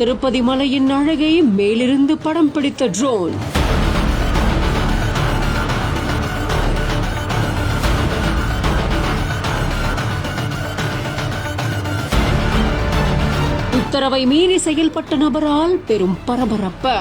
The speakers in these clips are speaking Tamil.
திருப்பதி மலையின் அழகை மேலிருந்து படம் பிடித்த ட்ரோன். உத்தரவை மீறி செயல்பட்ட நபரால் பெரும் பரபரப்பு.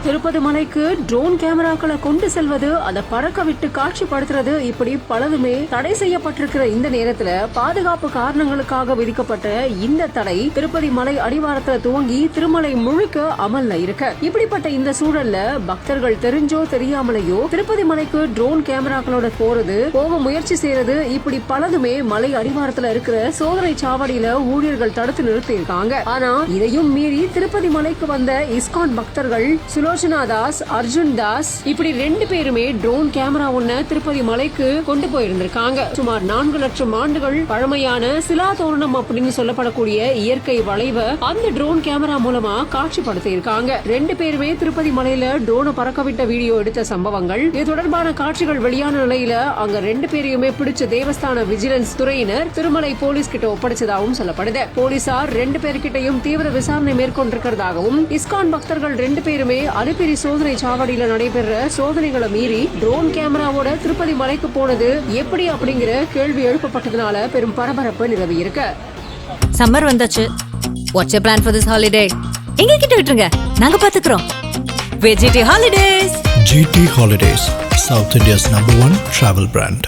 திருப்பதி மலைக்கு ட்ரோன் கேமராக்களை கொண்டு செல்வது, அதை பறக்க விட்டு காட்சிப்படுத்துறது, இப்படி பலதுமே தடை செய்யப்பட்டிருக்கிற இந்த நேரத்துல பாதுகாப்பு காரணங்களுக்காக விதிக்கப்பட்ட இந்த தடை திருப்பதி மலை அடிவாரத்துல துவங்கி திருமலை முழுக்க அமல்ல இருக்கு. இப்படிப்பட்ட இந்த சூழல்ல பக்தர்கள் தெரிஞ்சோ தெரியாமலையோ திருப்பதி மலைக்கு ட்ரோன் கேமராக்களோட போக முயற்சி செய்யறது, இப்படி பலதுமே மலை அடிவாரத்துல இருக்கிற சோதனை சாவடியில ஊழியர்கள் தடுத்து நிறுத்தி இருக்காங்க. ஆனா இதையும் மீறி திருப்பதி மலைக்கு வந்த இஸ்கான் பக்தர்கள் தாஸ், அர்ஜுன் தாஸ், இப்படி 2 பேருமே ட்ரோன் கேமரா ஒண்ண திருப்பதி மலைக்கு கொண்டு போயிருந்திருக்காங்க. சுமார் 4 லட்சம் ஆண்டுகள் பழமையான சிலா தோரணம் அப்படின்னு சொல்லப்படக்கூடிய இயற்கை வளைவை அந்த ட்ரோன் கேமரா மூலமா காட்சிப்படுத்தி இருக்காங்க. 2 பேருமே திருப்பதி மலையில ட்ரோனை பறக்கவிட்ட வீடியோ எடுத்த சம்பவங்கள், இது தொடர்பான காட்சிகள் வெளியான நிலையில அங்க 2 பேரையுமே பிடிச்ச தேவஸ்தான விஜிலன்ஸ் துறையினர் திருமலை போலீஸ் கிட்ட ஒப்படைச்சதாகவும் சொல்லப்படுது. போலீசார் 2 பேர்கிட்டையும் தீவிர விசாரணை மேற்கொண்டிருக்கிறதாகவும், இஸ்கான் பக்தர்கள் 2 பேருமே அலிப்பிரி சோதனை சாவடியில நடைபெற சோதனைகளை மீறி ட்ரோன் கேமராவோட திருப்பதி மலைக்கு போனது எப்படி அப்படிங்கிற கேள்வி எழுப்பப்பட்டதுனால பெரும் பரபரப்பு நிலவி இருக்கு. சம்மர் வந்தாச்சு. What's your plan for this holiday? எங்க கிட்ட விட்டுருங்க, நாங்க பாத்துக்கிறோம். GT Holidays. GT Holidays, South India's #1 travel brand.